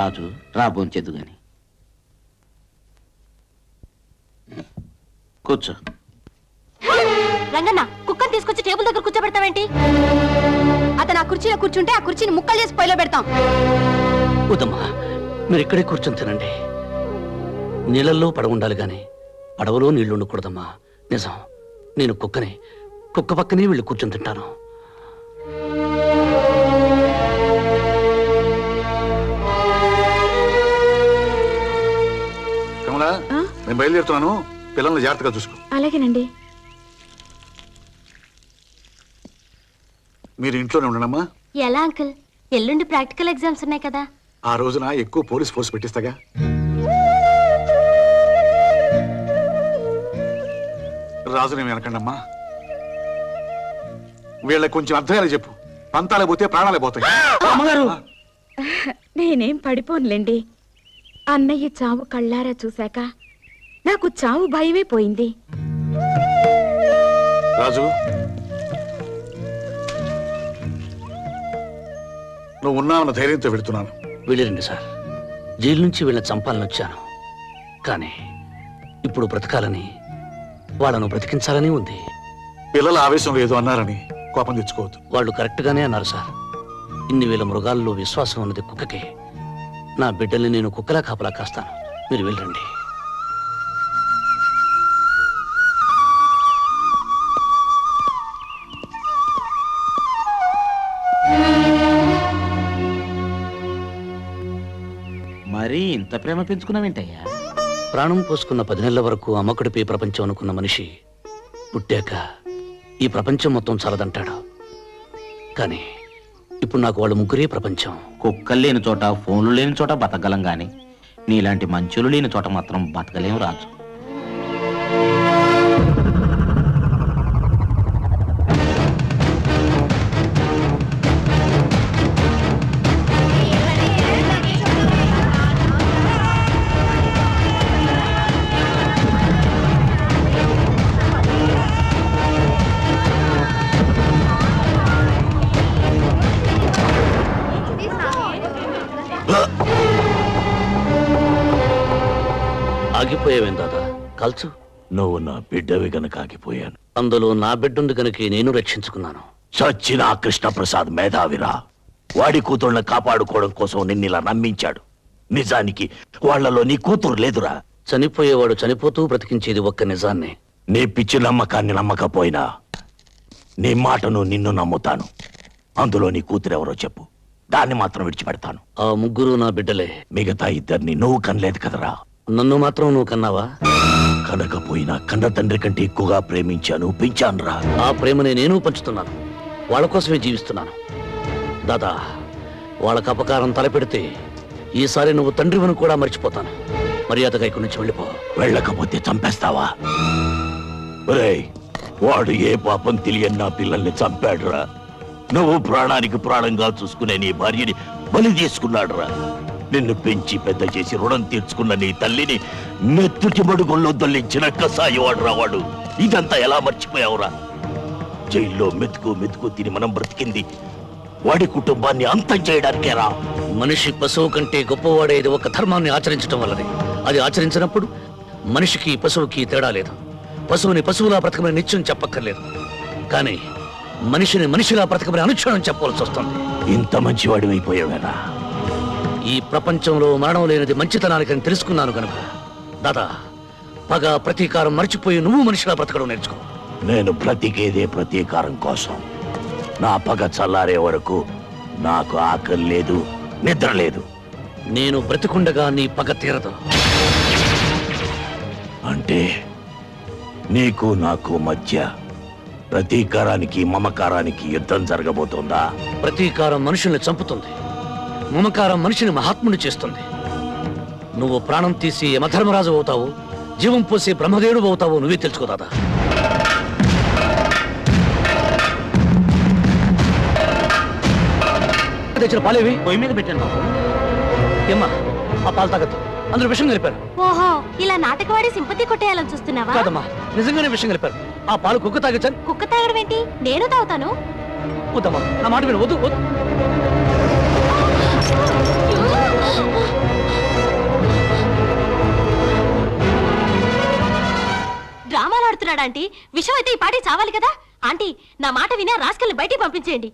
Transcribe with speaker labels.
Speaker 1: రాజు రా భోంచేద్దు గాని. కూర్చో.
Speaker 2: రంగన్న, కుక్కను తీసుకొచ్చి టేబుల్ దగ్గర కూర్చోబెడతావేంటి? అతను ఆ కుర్చీలో కూర్చుంటే ఆ కుర్చీని ముక్కలు చేసి పొయ్యిలో పెడతాం.
Speaker 3: వద్దమ్మా, మీరు ఇక్కడే కూర్చొని తినండి. నీళ్ళల్లో పడవ ఉండాలి గాని పడవలో నీళ్లు ఉండకూడదమ్మా. నిజం, నేను కుక్కని. కుక్క పక్కనే వీళ్ళు కూర్చొని తింటాను.
Speaker 4: కమలా, నేను బయలుదేరుతున్నాను. పిల్లల్ని జాగ్రత్తగా చూసుకో.
Speaker 2: అలాగేనండి.
Speaker 4: మీరు ఇంట్లోనే ఉండనమ్మా.
Speaker 2: ఎలా అంకుల్? ఎల్లుండి ప్రాక్టికల్ ఎగ్జామ్స్ ఉన్నాయి కదా.
Speaker 4: ఆ రోజున ఎక్కువ పోలీస్ ఫోర్స్ పెట్టిస్తాగా. రాజునేమి అనకండమ్మా. వీళ్ళకి కొంచెం అర్థమయ్యేలా చెప్పు. పంతాలే పోతే ప్రాణాలే పోతాయి.
Speaker 3: అమ్మగారు,
Speaker 5: నేనేం పడిపోనులేండి. అన్నయ్య చావు కళ్ళారా చూశాక నాకు చావు భయమే పోయింది.
Speaker 4: రాజు, నువ్వు ఉన్నావన్న ధైర్యంతో పెడుతున్నాను.
Speaker 3: వెళ్ళిరండి సార్. జైలు నుంచి వీళ్ళని చంపాలని వచ్చాను, కానీ ఇప్పుడు బ్రతకాలని, వాళ్ళను బ్రతికించాలని ఉంది.
Speaker 4: పిల్లల ఆవేశం లేదు అన్నారని కోపం తెచ్చుకోవద్దు.
Speaker 3: వాళ్ళు కరెక్ట్ గానే అన్నారు సార్. ఇన్ని వేల మృగాల్లో విశ్వాసం ఉన్నది కుక్కకే. నా బిడ్డల్ని నేను కుక్కలా కాపలా కాస్తాను. మీరు వెళ్ళండి.
Speaker 1: మరి ఇంత ప్రేమ పెంచుకున్నావేంటయ్యా?
Speaker 3: ప్రాణం పోసుకున్న 10 నెలల వరకు అమ్మకుడిపై ప్రపంచం అనుకున్న మనిషి పుట్టాక ఈ ప్రపంచం మొత్తం చాలదంటాడు. కానీ ఇప్పుడు నాకు వాళ్ళు ముగ్గురే ప్రపంచం.
Speaker 1: కుక్కలు లేని చోట, ఫోన్లు లేని చోట బతకగలం గాని నీలాంటి మంచులు లేని చోట మాత్రం బతకలేము రాజు.
Speaker 3: ఆగిపోయావేం దాదా? కల్చు.
Speaker 6: నువ్వు నా బిడ్డవి గనక ఆగిపోయాను.
Speaker 3: అందులో నా బిడ్డుంది గనుక నేను రక్షించుకున్నాను.
Speaker 6: చచ్చిన కృష్ణప్రసాద్ మేధావిరా. వాడి కూతుళ్ళని కాపాడుకోవడం కోసం నిన్నిలా నమ్మించాడు. నిజానికి వాళ్లలో నీ కూతురు లేదురా.
Speaker 3: చనిపోయేవాడు చనిపోతూ బ్రతికించేది ఒక్క నిజాన్ని.
Speaker 6: నీ పిచ్చి నమ్మకాన్ని నమ్మకపోయినా నీ మాటను నిన్ను నమ్ముతాను. అందులో నీ కూతురెవరో చెప్పు, దాన్ని మాత్రం విడిచిపెడతాను.
Speaker 3: ఆ ముగ్గురు నా బిడ్డలే.
Speaker 6: మిగతా ఇద్దరిని నువ్వు కనలేదు కదరా.
Speaker 3: నన్ను మాత్రం నువ్వు కన్నావా?
Speaker 6: కనకపోయినా కన్న తండ్రి కంటే ఎక్కువగా ప్రేమించాను, పెంచానురా.
Speaker 3: ఆ ప్రేమని నేను పంచుతున్నాను. వాళ్ళ కోసమే జీవిస్తున్నాను. దాదా, వాళ్ళకు అపకారం తలపెడితే ఈసారి నువ్వు తండ్రివని కూడా మర్చిపోతాను. మర్యాదగా ఇక్కడి నుంచి వెళ్ళిపో.
Speaker 6: వెళ్ళకపోతే చంపేస్తావా? ఒరేయ్, వాడు ఏ పాపం తెలియని నా పిల్లల్ని చంపాడురా. నువ్వు ప్రాణానికి ప్రాణంగా చూసుకునే నీ భార్యని బలి తీసుకున్నాడురా. నిన్ను పెంచి పెద్ద చేసి రుణం తీర్చుకున్న నీ తల్లిని మెత్తుటి మడుగుల్లో దొల్లించిన కసాయివాడు రావాడు. ఇదంతా ఎలా మర్చిపోయావురా? జైల్లో మెతుకు తిని మనం బ్రతికింది వాడి కుటుంబాన్ని అంతం చేయడానికేరా.
Speaker 3: మనిషి పశువు కంటే గొప్పవాడేది ఒక ధర్మాన్ని ఆచరించడం వల్లనే. అది ఆచరించినప్పుడు మనిషికి పశువుకి తేడా లేదు. పశువుని పశువులా బ్రతకమని నిత్యం చెప్పక్కర్లేదు, కానీ మనిషిని మనిషిలా బ్రతకమని అనుక్షణం చెప్పవలసి వస్తుంది.
Speaker 6: ఇంత మంచివాడి అయిపోయావేరా.
Speaker 3: ఈ ప్రపంచంలో మరణం లేనిది మంచితనానికని తెలుసుకున్నాను కనుక దాదా, పగ ప్రతీకారం మర్చిపోయి నువ్వు మనిషిలా బ్రతకడం నేర్చుకో.
Speaker 6: నేను బ్రతికేదే ప్రతీకారం కోసం. నా పగ చల్లారే వరకు నాకు ఆకలి లేదు, నిద్ర లేదు.
Speaker 3: నేను బ్రతికుండగా నీ పగ తీరదు.
Speaker 6: అంటే నీకు నాకు మధ్య ప్రతీకారానికి మమకారానికి యుద్ధం జరగబోతోందా?
Speaker 3: ప్రతీకారం మనుషుల్ని చంపుతుంది, మమకారం మనిషిని మహాత్ముని చేస్తుంది. నువ్వు ప్రాణం తీసి యమధర్మరాజు అవుతావు, జీవం పోసి బ్రహ్మదేవుడు అవుతావు నువ్వే తెలుసుకో దాదా. తెచ్చిన పాలేవి
Speaker 1: పొయ్యి మీద పెట్టాను.
Speaker 3: ఏమ్మా, ఆ పాలు తాగద్దు, అందులో విషం కలిపారు.
Speaker 2: ఓహో, ఇలా నాటకవాడి సింపతి కొట్టేయాలని చూస్తున్నావా?
Speaker 3: కాదమ్మా, నిజంగానే విషం కలిపారు. ఆ పాలు కుక్క తాగచ్చాను.
Speaker 2: కుక్క తాగడం ఏంటి? నేను తాగుతాను.
Speaker 3: వద్దమ్మా, నా మాట విను. వద్దు.
Speaker 2: ఉన్నాడా ఆంటీ? విషయం అయితే ఈ పాటి చావాలి కదా. ఆంటీ, నా మాట వినా రాస్కల్ని బయటికి పంపించేయండి.